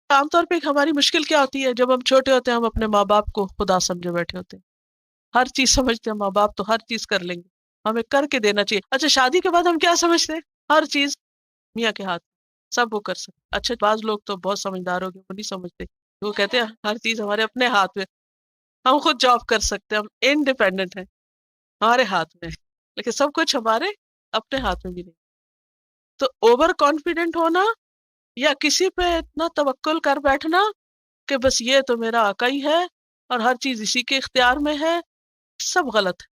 عام طور پہ ہماری مشکل کیا ہوتی ہے؟ جب ہم چھوٹے ہوتے ہیں ہم اپنے ماں باپ کو خدا سمجھے بیٹھے ہوتے ہیں، ہر چیز سمجھتے ہیں، ماں باپ تو ہر چیز کر لیں گے، ہمیں کر کے دینا چاہیے۔ اچھا شادی کے بعد ہم کیا سمجھتے ہیں؟ ہر چیز میاں کے ہاتھ، سب وہ کر سکتے۔ اچھا بعض لوگ تو بہت سمجھدار ہو گئے، وہ نہیں سمجھتے، وہ کہتے ہیں ہر چیز ہمارے اپنے ہاتھ میں، ہم خود جاب کر سکتے ہیں، ہم انڈیپینڈنٹ ہیں، ہمارے ہاتھ میں ہے، لیکن سب کچھ ہمارے اپنے ہاتھ میں بھی نہیں۔ تو اوور کانفیڈنٹ ہونا یا کسی پہ اتنا توکل کر بیٹھنا کہ بس یہ تو میرا آقا ہی ہے اور ہر چیز اسی کے اختیار میں ہے، سب غلط ہے۔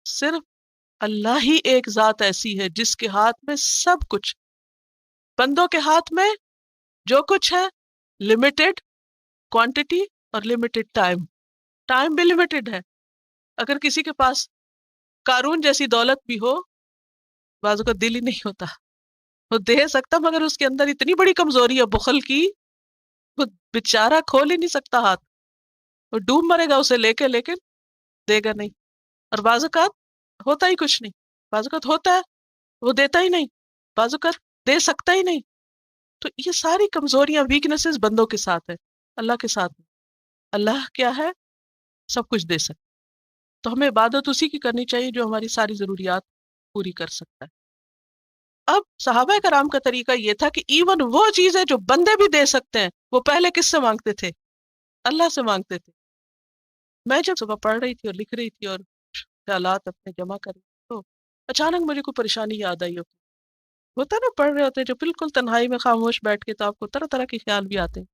صرف اللہ ہی ایک ذات ایسی ہے جس کے ہاتھ میں سب کچھ، بندوں کے ہاتھ میں جو کچھ ہے لمیٹڈ کوانٹٹی اور لمیٹڈ ٹائم، ٹائم بھی لمیٹڈ ہے۔ اگر کسی کے پاس قارون جیسی دولت بھی ہو، بازو کا دل ہی نہیں ہوتا، وہ دے سکتا مگر اس کے اندر اتنی بڑی کمزوری ہے بخل کی، وہ بیچارہ کھول ہی نہیں سکتا ہاتھ، وہ ڈوب مرے گا اسے لے کے لیکن دے گا نہیں۔ اور بعض اوقات ہوتا ہی کچھ نہیں، بعض اوقات ہوتا ہے وہ دیتا ہی نہیں، بعض اوقات دے سکتا ہی نہیں۔ تو یہ ساری کمزوریاں ویکنیسز بندوں کے ساتھ ہے، اللہ کے ساتھ نہیں۔ اللہ کیا ہے؟ سب کچھ دے سکتا، تو ہمیں عبادت اسی کی کرنی چاہیے جو ہماری ساری ضروریات پوری کر سکتا ہے۔ اب صحابہ کرام کا طریقہ یہ تھا کہ ایون وہ چیزیں جو بندے بھی دے سکتے ہیں وہ پہلے کس سے مانگتے تھے؟ اللہ سے مانگتے تھے۔ میں جب صبح پڑھ رہی تھی اور لکھ رہی تھی اور خیالات اپنے جمع کر رہی تھی تو اچانک مجھے کوئی پریشانی یاد آئی۔ ہوتا ہے نا پڑھ رہے ہوتے ہیں جو بالکل تنہائی میں خاموش بیٹھ کے، تو آپ کو طرح طرح کے خیال بھی آتے ہیں۔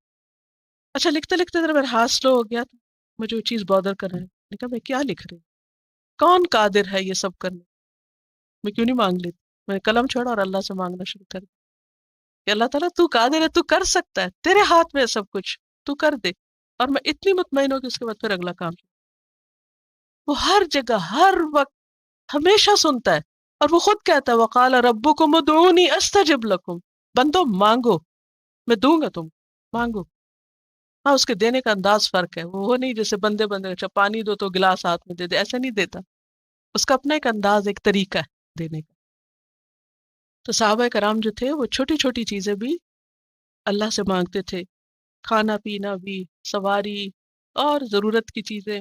اچھا لکھتے لکھتے ذرا میرا ہاتھ سلو ہو گیا، تو مجھے وہ چیز بادر کر رہا ہے، میں نے کہا میں کیا لکھ رہی ہوں؟ کون قادر ہے یہ سب کرنے؟ میں کیوں نہیں مانگ لیتی؟ میں نے قلم چھوڑا اور اللہ سے مانگنا شروع کر دیا کہ اللہ تعالیٰ تو قادر ہے، تو کر سکتا ہے، تیرے ہاتھ میں ہے سب کچھ، تو کر دے۔ اور میں اتنی مطمئن ہوں کہ اس کے بعد پھر اگلا کام، وہ ہر جگہ ہر وقت ہمیشہ سنتا ہے، اور وہ خود کہتا ہے وقال ربکم ادعونی استجب لکم، بندو مانگو میں دوں گا، تم مانگو۔ ہاں اس کے دینے کا انداز فرق ہے، وہ نہیں جیسے بندے بندے اچھا پانی دو تو گلاس ہاتھ میں دے دے، ایسا نہیں دیتا، اس کا اپنا ایک انداز ایک طریقہ ہے دینے کا۔ تو صحابہ کرام جو تھے وہ چھوٹی چھوٹی چیزیں بھی اللہ سے مانگتے تھے، کھانا پینا بھی، سواری اور ضرورت کی چیزیں۔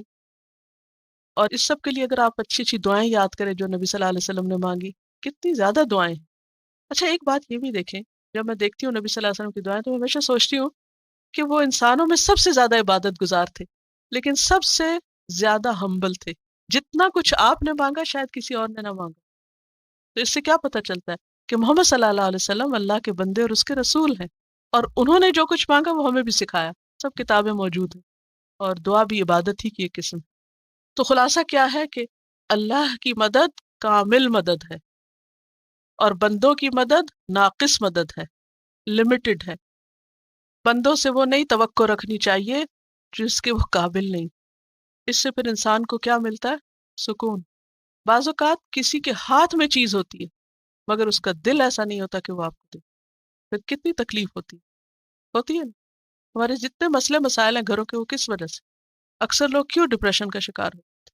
اور اس سب کے لیے اگر آپ اچھی اچھی دعائیں یاد کریں جو نبی صلی اللہ علیہ وسلم نے مانگی، کتنی زیادہ دعائیں ہیں۔ اچھا ایک بات یہ بھی دیکھیں، جب میں دیکھتی ہوں نبی صلی اللہ علیہ وسلم کی دعائیں تو میں ہمیشہ سوچتی ہوں کہ وہ انسانوں میں سب سے زیادہ عبادت گزار تھے، لیکن سب سے زیادہ ہمبل تھے۔ جتنا کچھ آپ نے مانگا شاید کسی اور نے نہ مانگا۔ تو اس سے کیا پتہ چلتا ہے کہ محمد صلی اللہ علیہ وسلم اللہ کے بندے اور اس کے رسول ہیں، اور انہوں نے جو کچھ مانگا وہ ہمیں بھی سکھایا، سب کتابیں موجود ہیں، اور دعا بھی عبادت ہی کی ایک قسم۔ تو خلاصہ کیا ہے کہ اللہ کی مدد کامل مدد ہے، اور بندوں کی مدد ناقص مدد ہے، لمیٹڈ ہے۔ بندوں سے وہ نہیں توقع رکھنی چاہیے جس کے وہ قابل نہیں۔ اس سے پھر انسان کو کیا ملتا ہے؟ سکون۔ بعض اوقات کسی کے ہاتھ میں چیز ہوتی ہے مگر اس کا دل ایسا نہیں ہوتا کہ وہ آپ کو دے، پھر کتنی تکلیف ہوتی ہے نا؟ ہمارے جتنے مسئلے مسائل ہیں گھروں کے، وہ کس وجہ سے؟ اکثر لوگ کیوں ڈپریشن کا شکار ہوتے؟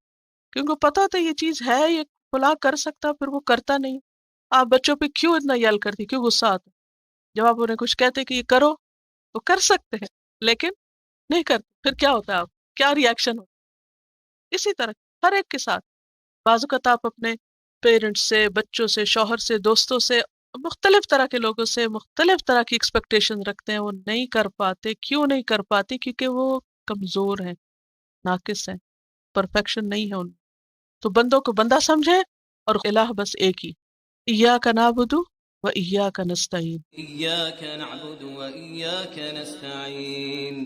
کیونکہ پتہ ہوتا ہے یہ چیز ہے، یہ فلاں کر سکتا، پھر وہ کرتا نہیں۔ آپ بچوں پہ کیوں اتنا یل کرتی، کیوں غصہ آتا؟ جب آپ انہیں کچھ کہتے کہ یہ کرو، وہ کر سکتے ہیں لیکن نہیں کرتے، پھر کیا ہوتا ہے؟ آپ کیا ری ایکشن ہوتا ہے؟ اسی طرح ہر ایک کے ساتھ بعض اوقات آپ اپنے پیرنٹس سے، بچوں سے، شوہر سے، دوستوں سے، مختلف طرح کے لوگوں سے مختلف طرح کی ایکسپیکٹیشن رکھتے ہیں، وہ نہیں کر پاتے۔ کیوں نہیں کر پاتے؟ کیونکہ وہ کمزور ہیں، ناقص ہیں، پرفیکشن نہیں ہے ان میں۔ تو بندوں کو بندہ سمجھے، اور الہ بس ایک ہی، ایاک نعبد و ایاک نستعین۔ إياك نعبد وإياك نستعين